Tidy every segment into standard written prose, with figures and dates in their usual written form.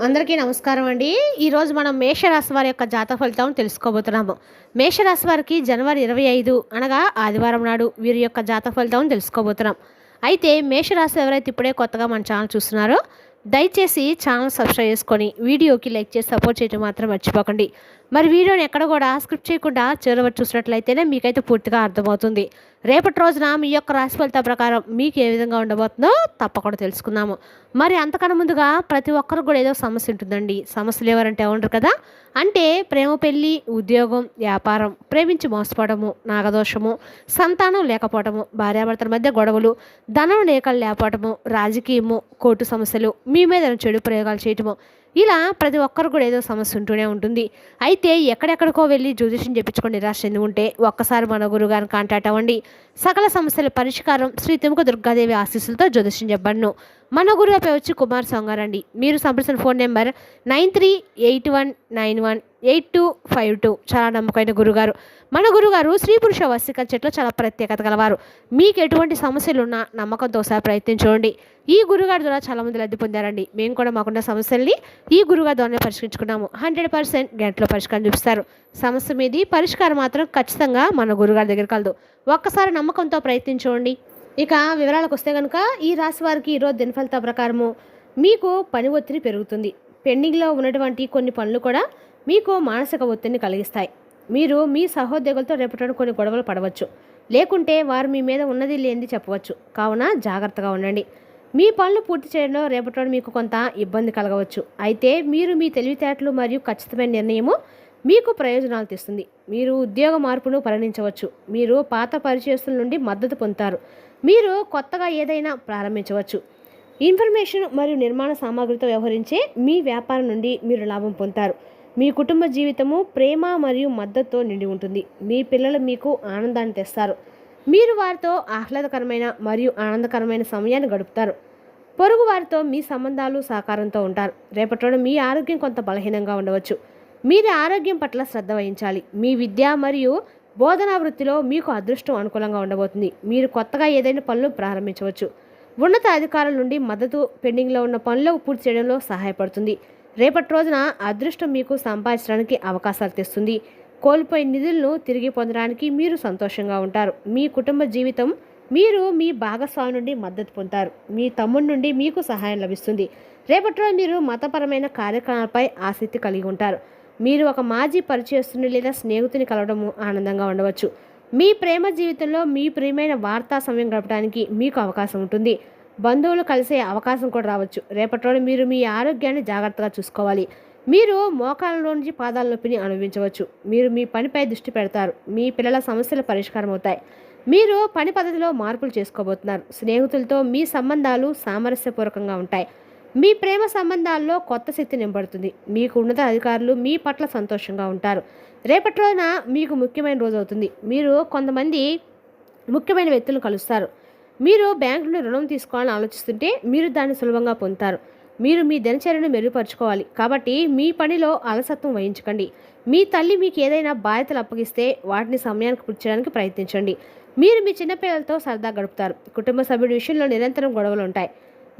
అందరికీ నమస్కారం అండి. ఈరోజు మనం మేషరాశి వారి యొక్క జాతక ఫలితం తెలుసుకోబోతున్నాము. మేషరాశి వారికి జనవరి 25 అనగా ఆదివారం నాడు వీరి యొక్క జాతక ఫలితం తెలుసుకోబోతున్నాం. అయితే మేషరాశి ఎవరైతే ఇప్పుడే కొత్తగా మన ఛానల్ చూస్తున్నారో దయచేసి ఛానల్ సబ్స్క్రైబ్ చేసుకొని వీడియోకి లైక్ చేసి సపోర్ట్ చేయడం మాత్రం మర్చిపోకండి. మరి వీడియోని ఎక్కడ కూడా స్క్రిప్ట్ చేయకుండా చివరి చూసినట్లయితేనే మీకైతే పూర్తిగా అర్థమవుతుంది. రేపటి రోజున మీ యొక్క రాశి ఫలితాల ప్రకారం మీకు ఏ విధంగా ఉండబోతుందో తప్పకుండా తెలుసుకుందాము. మరి అంతకన్నా ముందుగా ప్రతి ఒక్కరికి కూడా ఏదో సమస్య ఉంటుందండి. సమస్యలు ఎవరంటే ఉండరు కదా. అంటే ప్రేమ, పెళ్ళి, ఉద్యోగం, వ్యాపారం, ప్రేమించి మోసపోవడము, నాగదోషము, సంతానం లేకపోవడము, భార్యాభర్తల మధ్య గొడవలు, ధనం లేకలు లేకపోవడము, రాజకీయము, కోర్టు సమస్యలు, మీ మీద చెడు ప్రయోగాలు చేయటము, ఇలా ప్రతి ఒక్కరు కూడా ఏదో సమస్య ఉంటూనే ఉంటుంది. అయితే ఎక్కడెక్కడికో వెళ్ళి జ్యోతిష్యం చెప్పించుకొని నిరాశ చెంది ఉంటే ఒక్కసారి మన గురుగారిని కాంటాక్ట్ అవ్వండి. సకల సమస్యల పరిష్కారం శ్రీ తిముక దుర్గాదేవి ఆశీస్సులతో జ్యోతిష్యం చెప్పబడును. మన గురువు పేరు వచ్చి కుమార్ సంగారండి. మీరు సంప్రదించిన ఫోన్ నెంబర్ 9381918252. చాలా నమ్మకమైన గురుగారు. మన గురుగారు స్త్రీ పురుష వశీకరణ చెట్లో చాలా ప్రత్యేకత గలవారు. మీకు ఎటువంటి సమస్యలు ఉన్నా నమ్మకంతో ఒకసారి ప్రయత్నించండి. ఈ గురుగారి ద్వారా చాలామంది లబ్ధి పొందారండి. మేము కూడా మాకున్న సమస్యల్ని ఈ గురుగారి ద్వారానే పరిష్కరించుకున్నాము. 100% గంటలో పరిష్కారం చూపిస్తారు. సమస్య మీది పరిష్కారం మాత్రం ఖచ్చితంగా మన గురుగారి దగ్గర కలదు. ఒక్కసారి నమ్మకంతో ప్రయత్నించండి. ఇక వివరాలకు వస్తే కనుక ఈ రాశి వారికి ఈరోజు దినఫలిత ప్రకారము మీకు పని ఒత్తిడి పెరుగుతుంది. పెండింగ్లో ఉన్నటువంటి కొన్ని పనులు కూడా మీకు మానసిక ఒత్తిడిని కలిగిస్తాయి. మీరు మీ సహోద్యోగులతో రేపటి కొన్ని గొడవలు పడవచ్చు. లేకుంటే వారు మీ మీద ఉన్నది లేనిది చెప్పవచ్చు. కావున జాగ్రత్తగా ఉండండి. మీ పనులు పూర్తి చేయడంలో రేపటి మీకు కొంత ఇబ్బంది కలగవచ్చు. అయితే మీరు మీ తెలివితేటలు మరియు ఖచ్చితమైన నిర్ణయము మీకు ప్రయోజనాలు తెస్తుంది. మీరు ఉద్యోగ మార్పును పరిగణించవచ్చు. మీరు పాత పరిచయస్తుల నుండి మద్దతు పొందుతారు. మీరు కొత్తగా ఏదైనా ప్రారంభించవచ్చు. ఇన్ఫర్మేషన్ మరియు నిర్మాణ సామాగ్రితో వ్యవహరించే మీ వ్యాపారం నుండి మీరు లాభం పొందుతారు. మీ కుటుంబ జీవితము ప్రేమ మరియు మద్దతుతో నిండి ఉంటుంది. మీ పిల్లలు మీకు ఆనందాన్ని తెస్తారు. మీరు వారితో ఆహ్లాదకరమైన మరియు ఆనందకరమైన సమయాన్ని గడుపుతారు. పొరుగు వారితో మీ సంబంధాలు సహకారంతో ఉంటారు. రేపటి రోజు మీ ఆరోగ్యం కొంత బలహీనంగా ఉండవచ్చు. మీరు ఆరోగ్యం పట్ల శ్రద్ధ వహించాలి. మీ విద్య మరియు బోధనా వృత్తిలో మీకు అదృష్టం అనుకూలంగా ఉండబోతుంది. మీరు కొత్తగా ఏదైనా పనులు ప్రారంభించవచ్చు. ఉన్నత అధికారుల నుండి మద్దతు పెండింగ్లో ఉన్న పనులు పూర్తి చేయడంలో సహాయపడుతుంది. రేపటి రోజున అదృష్టం మీకు సంపాదించడానికి అవకాశాలు తెస్తుంది. కోల్పోయిన నిధులను తిరిగి పొందడానికి మీరు సంతోషంగా ఉంటారు. మీ కుటుంబ జీవితం మీరు మీ భాగస్వామి నుండి మద్దతు పొందుతారు. మీ తమ్ముడి నుండి మీకు సహాయం లభిస్తుంది. రేపటి రోజు మీరు మతపరమైన కార్యక్రమాలపై ఆసక్తి కలిగి ఉంటారు. మీరు ఒక మాజీ పరిచయస్తుని లేదా స్నేహితుని కలవడము ఆనందంగా ఉండవచ్చు. మీ ప్రేమ జీవితంలో మీ ప్రియమైన వార్తా సమయం గడపడానికి మీకు అవకాశం ఉంటుంది. బంధువులు కలిసే అవకాశం కూడా రావచ్చు. రేపటి రోజు మీరు మీ ఆరోగ్యాన్ని జాగ్రత్తగా చూసుకోవాలి. మీరు మోకాళ్ళ నుంచి పాదాల నొప్పిని అనుభవించవచ్చు. మీరు మీ పనిపై దృష్టి పెడతారు. మీ పిల్లల సమస్యలు పరిష్కారం అవుతాయి. మీరు పని పద్ధతిలో మార్పులు చేసుకోబోతున్నారు. స్నేహితులతో మీ సంబంధాలు సామరస్యపూర్వకంగా ఉంటాయి. మీ ప్రేమ సంబంధాల్లో కొత్త శక్తి నింపడుతుంది. మీకు ఉన్నత అధికారులు మీ పట్ల సంతోషంగా ఉంటారు. రేపటి రోజున మీకు ముఖ్యమైన రోజు అవుతుంది. మీరు కొంతమంది ముఖ్యమైన వ్యక్తులను కలుస్తారు. మీరు బ్యాంకు నుండి రుణం తీసుకోవాలని ఆలోచిస్తుంటే మీరు దాన్ని సులభంగా పొందుతారు. మీరు మీ దినచర్యను మెరుగుపరుచుకోవాలి. కాబట్టి మీ పనిలో అలసత్వం వహించకండి. మీ తల్లి మీకు ఏదైనా బాధ్యతలు అప్పగిస్తే వాటిని సమయానికి పూర్తి చేయడానికి ప్రయత్నించండి. మీరు మీ చిన్నపిల్లలతో సరదా గడుపుతారు. కుటుంబ సభ్యుడి విషయంలో నిరంతరం గొడవలు ఉంటాయి.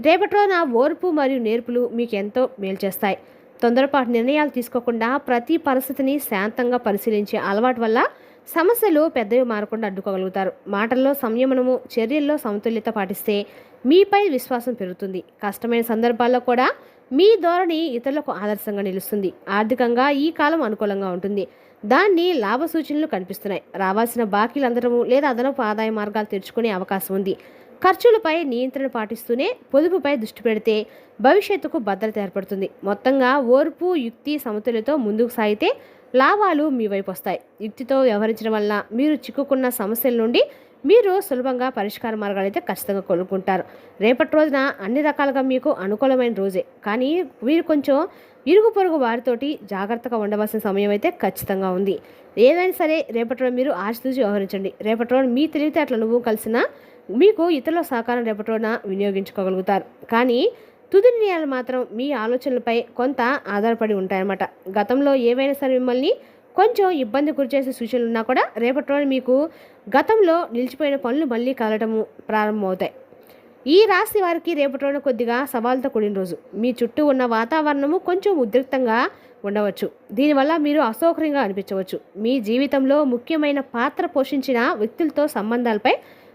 రేపటి రోజున ఓర్పు మరియు నేర్పులు మీకు ఎంతో మేలు చేస్తాయి. తొందరపాటు నిర్ణయాలు తీసుకోకుండా ప్రతి పరిస్థితిని శాంతంగా పరిశీలించే అలవాటు వల్ల సమస్యలు పెద్దవి మారకుండా అడ్డుకోగలుగుతారు. మాటల్లో సంయమనము, చర్యల్లో సమతుల్యత పాటిస్తే మీపై విశ్వాసం పెరుగుతుంది. కష్టమైన సందర్భాల్లో కూడా మీ ధోరణి ఇతరులకు ఆదర్శంగా నిలుస్తుంది. ఆర్థికంగా ఈ కాలం అనుకూలంగా ఉంటుంది. దాన్ని లాభ సూచనలు కనిపిస్తున్నాయి. రావాల్సిన బాకీలు అందడము లేదా అదనపు ఆదాయ మార్గాలు తెరుచుకునే అవకాశం ఉంది. ఖర్చులపై నియంత్రణ పాటిస్తూనే పొదుపుపై దృష్టి పెడితే భవిష్యత్తుకు భద్రత ఏర్పడుతుంది. మొత్తంగా ఓర్పు, యుక్తి, సమతుల్యతో ముందుకు సాగితే లాభాలు మీ వైపు వస్తాయి. యుక్తితో వ్యవహరించడం వల్ల మీరు చిక్కుకున్న సమస్యల నుండి మీరు సులభంగా పరిష్కార మార్గాలు అయితే ఖచ్చితంగా కొనుక్కుంటారు. రేపటి రోజున అన్ని రకాలుగా మీకు అనుకూలమైన రోజే. కానీ మీరు కొంచెం ఇరుగు పొరుగు వారితోటి జాగ్రత్తగా ఉండవలసిన సమయం అయితే ఖచ్చితంగా ఉంది. ఏదైనా సరే రేపటి రోజు మీరు ఆచితూచి వ్యవహరించండి. రేపటి రోజు మీ తెలివితేటలు నువ్వు కలిసిన మీకు ఇతరుల సహకారం రేపటి రోజున వినియోగించుకోగలుగుతారు. కానీ తుది నిర్ణయాలు మాత్రం మీ ఆలోచనలపై కొంత ఆధారపడి ఉంటాయన్నమాట. గతంలో ఏవైనా సరే మిమ్మల్ని కొంచెం ఇబ్బంది గురిచేసే సూచనలు ఉన్నా కూడా రేపటి రోజు మీకు గతంలో నిలిచిపోయిన పనులు మళ్ళీ కలగటము ప్రారంభమవుతాయి. ఈ రాశి వారికి రేపటి రోజున కొద్దిగా సవాలుతో కూడిన రోజు. మీ చుట్టూ ఉన్న వాతావరణము కొంచెం ఉద్రిక్తంగా ఉండవచ్చు. దీనివల్ల మీరు అసౌకర్యంగా అనిపించవచ్చు. మీ జీవితంలో ముఖ్యమైన పాత్ర పోషించిన వ్యక్తులతో సంబంధాలపై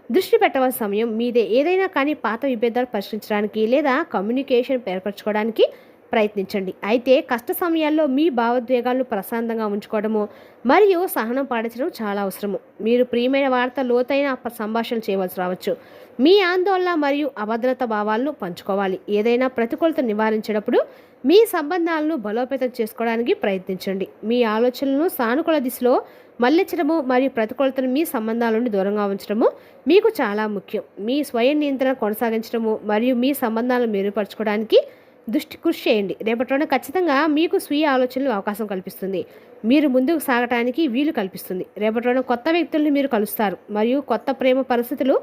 దృష్టి పెట్టవలసిన సమయం మీదే. ఏదైనా కానీ పాత విభేదాలు పరిష్కరించడానికి లేదా కమ్యూనికేషన్ ఏర్పరచుకోవడానికి ప్రయత్నించండి. అయితే కష్ట సమయాల్లో మీ భావోద్వేగాలను ప్రశాంతంగా ఉంచుకోవడము మరియు సహనం పాటించడం చాలా అవసరము. మీరు ప్రియమైన వారితో లోతైన సంభాషణలు చేయవలసి రావచ్చు. మీ ఆందోళన మరియు అభద్రత భావాలను పంచుకోవాలి. ఏదైనా ప్రతికూలత నివారించేటప్పుడు మీ సంబంధాలను బలోపేతం చేసుకోవడానికి ప్రయత్నించండి. మీ ఆలోచనలను సానుకూల దిశలో మళ్లించడము మరియు ప్రతికూలతను మీ సంబంధాల నుండి దూరంగా ఉంచడము మీకు చాలా ముఖ్యం. మీ స్వయం నియంత్రణ కొనసాగించడము మరియు మీ సంబంధాలను మెరుగుపరచుకోవడానికి కృషి చేయండి. రేపటి రోజున ఖచ్చితంగా మీకు స్వీయ ఆలోచనలు అవకాశం కల్పిస్తుంది. మీరు ముందుకు సాగటానికి వీలు కల్పిస్తుంది. రేపటి రోజున కొత్త వ్యక్తుల్ని మీరు కలుస్తారు మరియు కొత్త ప్రేమ పరిస్థితులు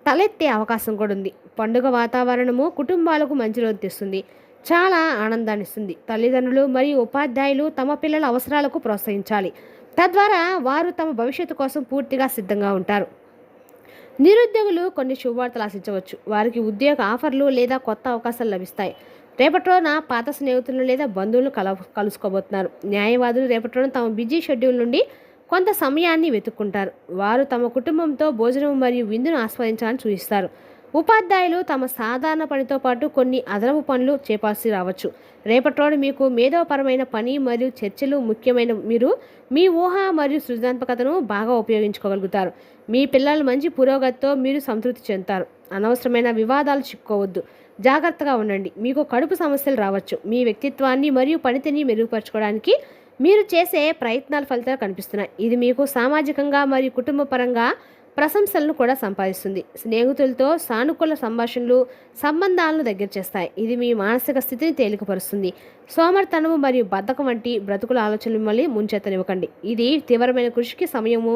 తలెత్తే అవకాశం కూడా ఉంది. పండుగ వాతావరణము కుటుంబాలకు మంచి రోజు తెస్తుంది, చాలా ఆనందాన్ని ఇస్తుంది. తల్లిదండ్రులు మరియు ఉపాధ్యాయులు తమ పిల్లల అవసరాలకు ప్రోత్సహించాలి. తద్వారా వారు తమ భవిష్యత్తు కోసం పూర్తిగా సిద్ధంగా ఉంటారు. నిరుద్యోగులు కొన్ని శుభవార్తలు ఆశించవచ్చు. వారికి ఉద్యోగ ఆఫర్లు లేదా కొత్త అవకాశాలు లభిస్తాయి. రేపటి రోజున పాత స్నేహితులను లేదా బంధువులను కలుసుకోబోతున్నారు. న్యాయవాదులు రేపటి రోజున తమ బిజీ షెడ్యూల్ నుండి కొంత సమయాన్ని వెతుక్కుంటారు. వారు తమ కుటుంబంతో భోజనం మరియు విందును ఆస్వాదించాలని సూచిస్తారు. ఉపాధ్యాయులు తమ సాధారణ పనితో పాటు కొన్ని అదనపు పనులు చేపాల్సి రావచ్చు. రేపటి రోజు మీకు మేధోపరమైన పని మరియు చర్చలు ముఖ్యమైన. మీరు మీ ఊహ మరియు సృజనాత్మకతను బాగా ఉపయోగించుకోగలుగుతారు. మీ పిల్లల మంచి పురోగతితో మీరు సంతృప్తి చెందుతారు. అనవసరమైన వివాదాలు చిక్కుకోవద్దు. జాగ్రత్తగా ఉండండి. మీకు కడుపు సమస్యలు రావచ్చు. మీ వ్యక్తిత్వాన్ని మరియు పనితీరుని మెరుగుపరచుకోవడానికి మీరు చేసే ప్రయత్నాల ఫలితాలు కనిపిస్తున్నాయి. ఇది మీకు సామాజికంగా మరియు కుటుంబ పరంగా ప్రశంసలను కూడా సంపాదిస్తుంది. స్నేహితులతో సానుకూల సంభాషణలు సంబంధాలను దగ్గర చేస్తాయి. ఇది మీ మానసిక స్థితిని తేలికపరుస్తుంది. సోమర్తనము మరియు బద్ధకం వంటి బ్రతుకుల ఆలోచనలు మిమ్మల్ని ముంచెత్తనివ్వకండి. ఇది తీవ్రమైన కృషికి సమయము.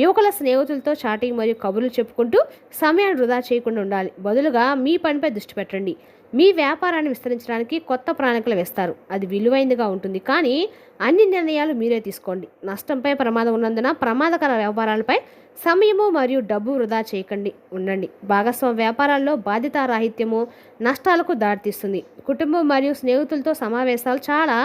యువకుల స్నేహితులతో చాటింగ్ మరియు కబుర్లు చెప్పుకుంటూ సమయాన్ని వృధా చేయకుండా ఉండాలి. బదులుగా మీ పనిపై దృష్టి పెట్టండి. మీ వ్యాపారాన్ని విస్తరించడానికి కొత్త ప్రణాళికలు వేస్తారు. అది విలువైనదిగా ఉంటుంది, కానీ అన్ని నిర్ణయాలు మీరే తీసుకోండి. నష్టంపై ప్రమాదం ఉన్నందున ప్రమాదకర వ్యాపారాలపై సమయము మరియు డబ్బు వృధా చేయకండి ఉండండి. భాగస్వామ్య వ్యాపారాల్లో బాధ్యతారాహిత్యము నష్టాలకు దారితీస్తుంది. కుటుంబం మరియు స్నేహితులతో సమావేశాలు చాలా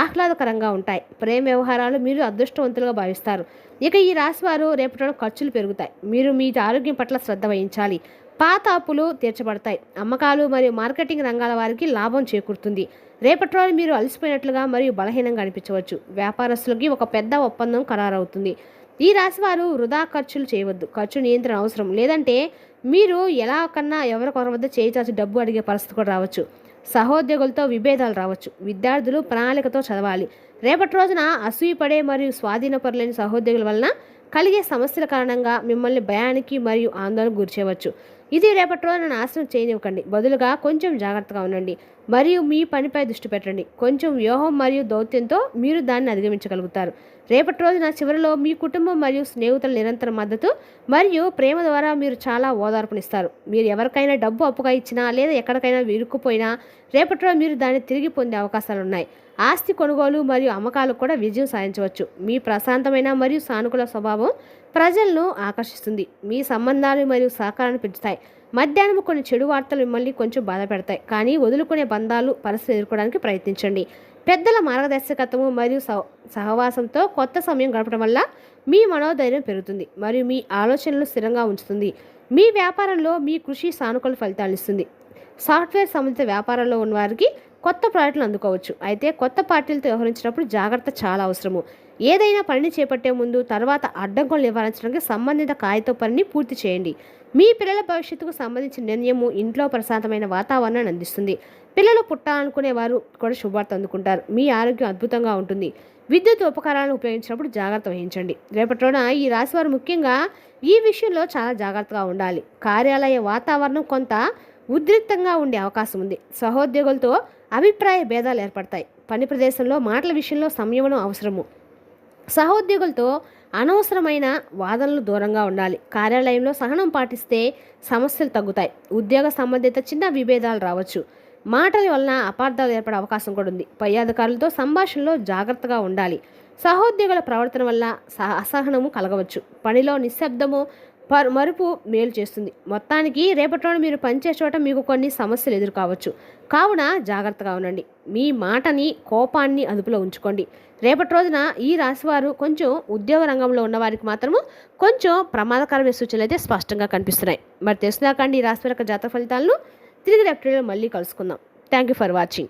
ఆహ్లాదకరంగా ఉంటాయి. ప్రేమ వ్యవహారాలు మీరు అదృష్టవంతులుగా భావిస్తారు. ఇక ఈ రాశివారు రేపటి ఖర్చులు పెరుగుతాయి. మీరు మీ ఆరోగ్యం పట్ల శ్రద్ధ వహించాలి. పాత అప్పులు తీర్చబడతాయి. అమ్మకాలు మరియు మార్కెటింగ్ రంగాల వారికి లాభం చేకూరుతుంది. రేపటి రోజు మీరు అలసిపోయినట్లుగా మరియు బలహీనంగా అనిపించవచ్చు. వ్యాపారస్తులకి ఒక పెద్ద ఒప్పందం ఖరారవుతుంది. ఈ రాశివారు వృధా ఖర్చులు చేయవద్దు. ఖర్చు నియంత్రణ అవసరం, లేదంటే మీరు ఎలా కన్నా ఎవరికొర వద్ద చేయించాల్సి డబ్బు అడిగే పరిస్థితి కూడా రావచ్చు. సహోద్యోగులతో విభేదాలు రావచ్చు. విద్యార్థులు ప్రణాళికతో చదవాలి. రేపటి రోజున అసూయపడే మరియు స్వాధీనపరలేని సహోద్యోగుల వలన కలిగే సమస్యల కారణంగా మిమ్మల్ని భయానికి మరియు ఆందోళనకు గురిచేయవచ్చు. ఇది రేపటి రోజున నాశనం చేయనివ్వకండి. బదులుగా కొంచెం జాగ్రత్తగా ఉండండి మరియు మీ పనిపై దృష్టి పెట్టండి. కొంచెం వ్యూహం మరియు దౌత్యంతో మీరు దాన్ని అధిగమించగలుగుతారు. రేపటి రోజున చివరిలో మీ కుటుంబం మరియు స్నేహితుల నిరంతర మద్దతు మరియు ప్రేమ ద్వారా మీరు చాలా ఓదార్పునిస్తారు. మీరు ఎవరికైనా డబ్బు అప్పుగా ఇచ్చినా లేదా ఎక్కడికైనా ఇరుక్కుపోయినా రేపటి రోజు మీరు దాన్ని తిరిగి పొందే అవకాశాలు ఉన్నాయి. ఆస్తి కొనుగోలు మరియు అమ్మకాలకు కూడా విజయం సాధించవచ్చు. మీ ప్రశాంతమైన మరియు సానుకూల స్వభావం ప్రజలను ఆకర్షిస్తుంది. మీ సంబంధాలు మరియు సహకారాన్ని పెంచుతాయి. మధ్యాహ్నం కొన్ని చెడు వార్తలు మిమ్మల్ని కొంచెం బాధ పెడతాయి, కానీ వదులుకునే బంధాలు పరిస్థితి ఎదుర్కోవడానికి ప్రయత్నించండి. పెద్దల మార్గదర్శకత్వము మరియు సహవాసంతో కొత్త సమయం గడపడం వల్ల మీ మనోధైర్యం పెరుగుతుంది మరియు మీ ఆలోచనలు స్థిరంగా ఉంచుతుంది. మీ వ్యాపారంలో మీ కృషి సానుకూల ఫలితాలు ఇస్తుంది. సాఫ్ట్వేర్ సంబంధిత వ్యాపారంలో ఉన్న వారికి కొత్త ప్రాజెక్టులు అందుకోవచ్చు. అయితే కొత్త పార్టీలతో వ్యవహరించినప్పుడు జాగ్రత్త చాలా అవసరము. ఏదైనా పనిని చేపట్టే ముందు తర్వాత అడ్డంకులు నివారించడానికి సంబంధిత కాగిత పనిని పూర్తి చేయండి. మీ పిల్లల భవిష్యత్తుకు సంబంధించిన నిర్ణయము ఇంట్లో ప్రశాంతమైన వాతావరణాన్ని అందిస్తుంది. పిల్లలు పుట్టాలనుకునే వారు కూడా శుభవార్త అందుకుంటారు. మీ ఆరోగ్యం అద్భుతంగా ఉంటుంది. విద్యుత్ ఉపకరణాలను ఉపయోగించినప్పుడు జాగ్రత్త వహించండి. రేపటి రోజున ఈ రాశివారు ముఖ్యంగా ఈ విషయంలో చాలా జాగ్రత్తగా ఉండాలి. కార్యాలయ వాతావరణం కొంత ఉద్రిక్తంగా ఉండే అవకాశం ఉంది. సహోద్యోగులతో అభిప్రాయ భేదాలు ఏర్పడతాయి. పని ప్రదేశంలో మాటల విషయంలో సంయమనం అవసరము. సహోద్యోగులతో అనవసరమైన వాదనలు దూరంగా ఉండాలి. కార్యాలయంలో సహనం పాటిస్తే సమస్యలు తగ్గుతాయి. ఉద్యోగ సంబంధిత చిన్న విభేదాలు రావచ్చు. మాటల వలన అపార్థాలు ఏర్పడే అవకాశం కూడా ఉంది. పై అధికారులతో సంభాషణలో జాగ్రత్తగా ఉండాలి. సహోద్యోగుల ప్రవర్తన వల్ల అసహనము కలగవచ్చు. పనిలో నిశ్శబ్దము మరుపు మేలు చేస్తుంది. మొత్తానికి రేపటి రోజున మీరు పనిచేసే చోట మీకు కొన్ని సమస్యలు ఎదురు కావచ్చు. కావున జాగ్రత్తగా ఉండండి. మీ మాటని, కోపాన్ని అదుపులో ఉంచుకోండి. రేపటి రోజున ఈ రాశివారు కొంచెం ఉద్యోగ రంగంలో ఉన్న వారికి మాత్రము కొంచెం ప్రమాదకరమైన సూచనలు అయితే స్పష్టంగా కనిపిస్తున్నాయి. మరి తెలుసుదాకండి ఈ రాశి యొక్క జాతక ఫలితాలను తిరిగి రేపటి మళ్ళీ కలుసుకుందాం. Thank you for watching.